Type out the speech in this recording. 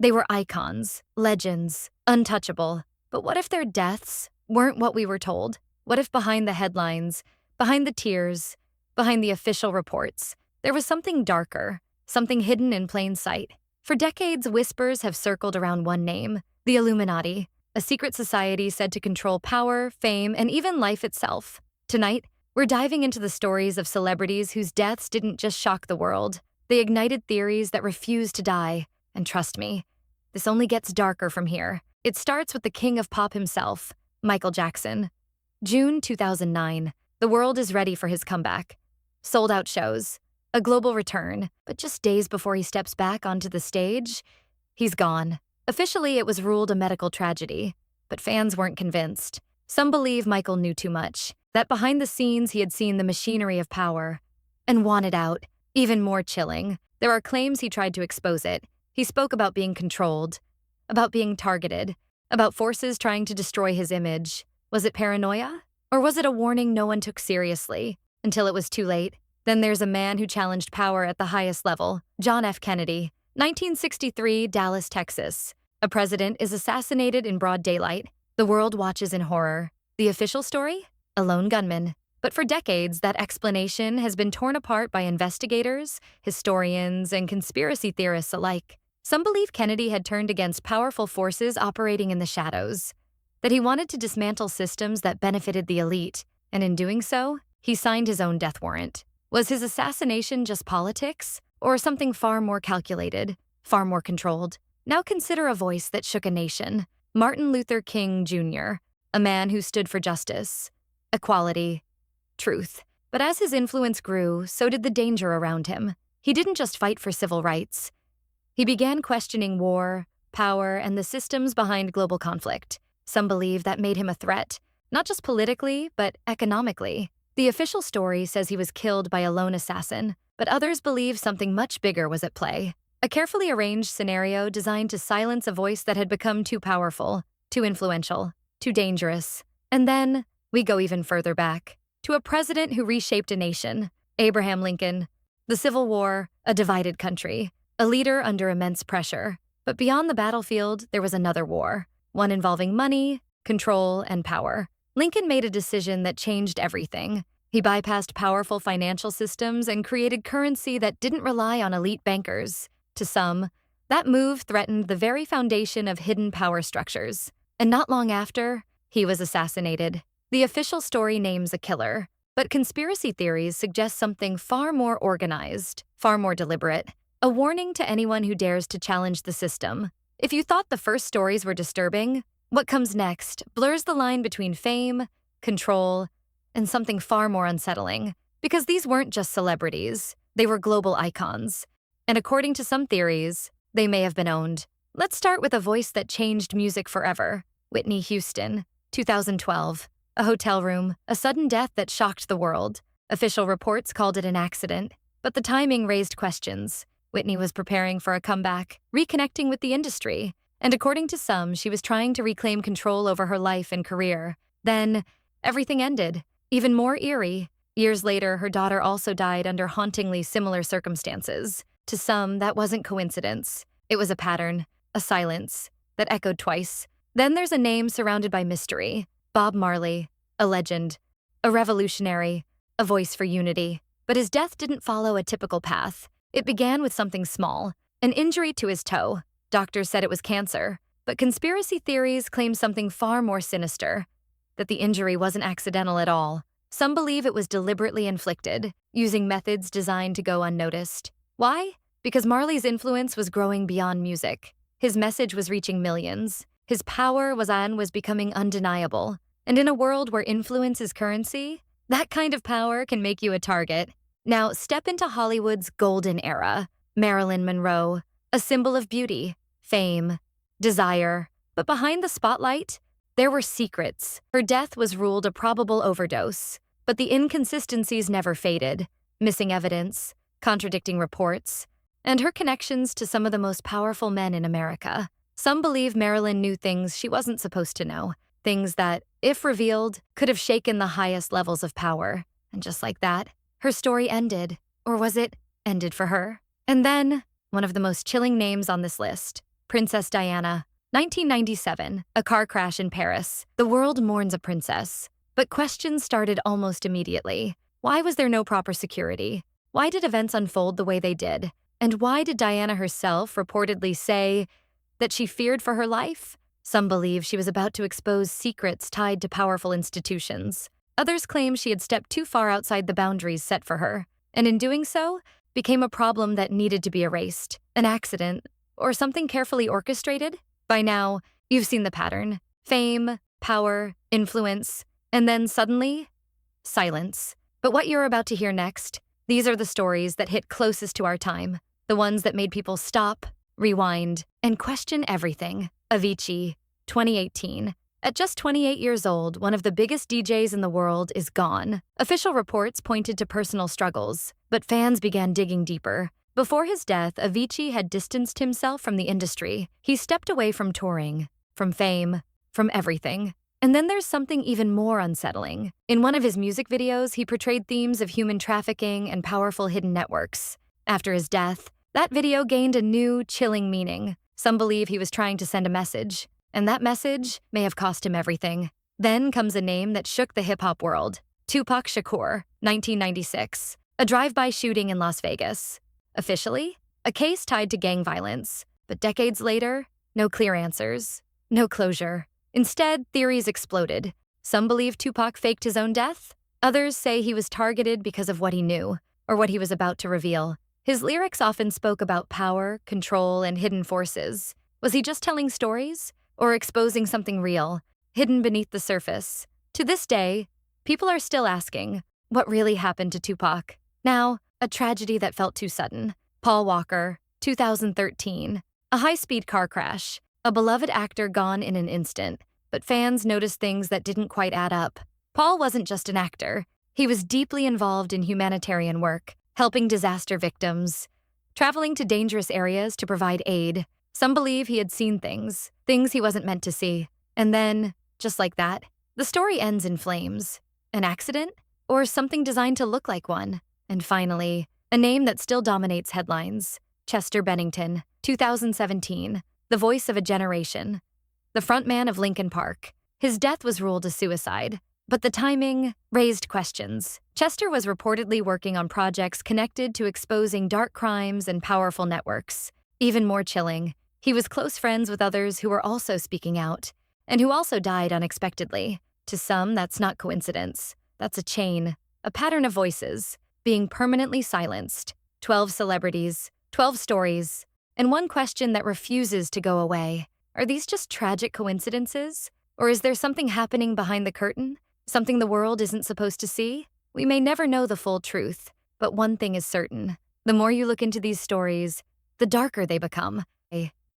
They were icons, legends, untouchable. But what if their deaths weren't what we were told? What if behind the headlines, behind the tears, behind the official reports, there was something darker, something hidden in plain sight? For decades, whispers have circled around one name: the Illuminati, a secret society said to control power, fame, and even life itself. Tonight, we're diving into the stories of celebrities whose deaths didn't just shock the world. They ignited theories that refused to die. And trust me, this only gets darker from here. It starts with the king of pop himself, Michael Jackson. June 2009. The world is ready for his comeback. Sold-out shows, a global return, but just days before he steps back onto the stage, he's gone. Officially, it was ruled a medical tragedy, but fans weren't convinced. Some believe Michael knew too much, that behind the scenes he had seen the machinery of power and wanted out. Even more chilling, there are claims he tried to expose it. He spoke about being controlled, about being targeted, about forces trying to destroy his image. Was it paranoia? Or was it a warning no one took seriously until it was too late? Then there's a man who challenged power at the highest level, John F. Kennedy. 1963, Dallas, Texas. A president is assassinated in broad daylight. The world watches in horror. The official story? A lone gunman. But for decades, that explanation has been torn apart by investigators, historians, and conspiracy theorists alike. Some believe Kennedy had turned against powerful forces operating in the shadows, that he wanted to dismantle systems that benefited the elite, and in doing so, he signed his own death warrant. Was his assassination just politics, or something far more calculated, far more controlled? Now consider a voice that shook a nation: Martin Luther King Jr., a man who stood for justice, equality, truth. But as his influence grew, so did the danger around him. He didn't just fight for civil rights. He began questioning war, power, and the systems behind global conflict. Some believe that made him a threat, not just politically, but economically. The official story says he was killed by a lone assassin, but others believe something much bigger was at play. A carefully arranged scenario designed to silence a voice that had become too powerful, too influential, too dangerous. And then we go even further back, to a president who reshaped a nation, Abraham Lincoln. The Civil War, a divided country, a leader under immense pressure. But beyond the battlefield, there was another war, one involving money, control, and power. Lincoln made a decision that changed everything. He bypassed powerful financial systems and created currency that didn't rely on elite bankers. To some, that move threatened the very foundation of hidden power structures. And not long after, he was assassinated. The official story names a killer, but conspiracy theories suggest something far more organized, far more deliberate. A warning to anyone who dares to challenge the system. If you thought the first stories were disturbing, what comes next blurs the line between fame, control, and something far more unsettling. Because these weren't just celebrities, they were global icons. And according to some theories, they may have been owned. Let's start with a voice that changed music forever: Whitney Houston, 2012. A hotel room, a sudden death that shocked the world. Official reports called it an accident, but the timing raised questions. Whitney was preparing for a comeback, reconnecting with the industry, and according to some, she was trying to reclaim control over her life and career. Then, everything ended. Even more eerie, years later, her daughter also died under hauntingly similar circumstances. To some, that wasn't coincidence. It was a pattern, a silence, that echoed twice. Then there's a name surrounded by mystery: Bob Marley, a legend, a revolutionary, a voice for unity. But his death didn't follow a typical path. It began with something small, an injury to his toe. Doctors said it was cancer, but conspiracy theories claim something far more sinister: that the injury wasn't accidental at all. Some believe it was deliberately inflicted, using methods designed to go unnoticed. Why? Because Marley's influence was growing beyond music. His message was reaching millions. His power was becoming undeniable. And in a world where influence is currency, that kind of power can make you a target. Now, step into Hollywood's golden era. Marilyn Monroe, a symbol of beauty, fame, desire. But behind the spotlight, there were secrets. Her death was ruled a probable overdose, but the inconsistencies never faded. Missing evidence, contradicting reports, and her connections to some of the most powerful men in America. Some believe Marilyn knew things she wasn't supposed to know, things that, if revealed, could have shaken the highest levels of power. And just like that, her story ended. Or was it ended for her? And then, one of the most chilling names on this list, Princess Diana. 1997, a car crash in Paris. The world mourns a princess. But questions started almost immediately. Why was there no proper security? Why did events unfold the way they did? And why did Diana herself reportedly say that she feared for her life? Some believe she was about to expose secrets tied to powerful institutions. Others claim she had stepped too far outside the boundaries set for her, and in doing so, became a problem that needed to be erased. An accident, or something carefully orchestrated? By now, you've seen the pattern. Fame, power, influence, and then suddenly, silence. But what you're about to hear next, these are the stories that hit closest to our time. The ones that made people stop, rewind, and question everything. Avicii, 2018. At just 28 years old, one of the biggest DJs in the world is gone. Official reports pointed to personal struggles, but fans began digging deeper. Before his death, Avicii had distanced himself from the industry. He stepped away from touring, from fame, from everything. And then there's something even more unsettling. In one of his music videos, he portrayed themes of human trafficking and powerful hidden networks. After his death, that video gained a new, chilling meaning. Some believe he was trying to send a message, and that message may have cost him everything. Then comes a name that shook the hip-hop world. Tupac Shakur, 1996. A drive-by shooting in Las Vegas. Officially, a case tied to gang violence. But decades later, no clear answers, no closure. Instead, theories exploded. Some believe Tupac faked his own death. Others say he was targeted because of what he knew, or what he was about to reveal. His lyrics often spoke about power, control, and hidden forces. Was he just telling stories, or exposing something real, hidden beneath the surface? To this day, people are still asking, what really happened to Tupac? Now, a tragedy that felt too sudden. Paul Walker, 2013. A high-speed car crash. A beloved actor gone in an instant. But fans noticed things that didn't quite add up. Paul wasn't just an actor. He was deeply involved in humanitarian work, helping disaster victims, traveling to dangerous areas to provide aid. Some believe he had seen things he wasn't meant to see. And then, just like that, the story ends in flames. An accident? Or something designed to look like one? And finally, a name that still dominates headlines. Chester Bennington, 2017. The voice of a generation. The frontman of Linkin Park. His death was ruled a suicide, but the timing raised questions. Chester was reportedly working on projects connected to exposing dark crimes and powerful networks. Even more chilling, he was close friends with others who were also speaking out, and who also died unexpectedly. To some, that's not coincidence. That's a chain, a pattern of voices, being permanently silenced. 12 celebrities, 12 stories, and one question that refuses to go away. Are these just tragic coincidences? Or is there something happening behind the curtain? Something the world isn't supposed to see? We may never know the full truth, but one thing is certain. The more you look into these stories, the darker they become.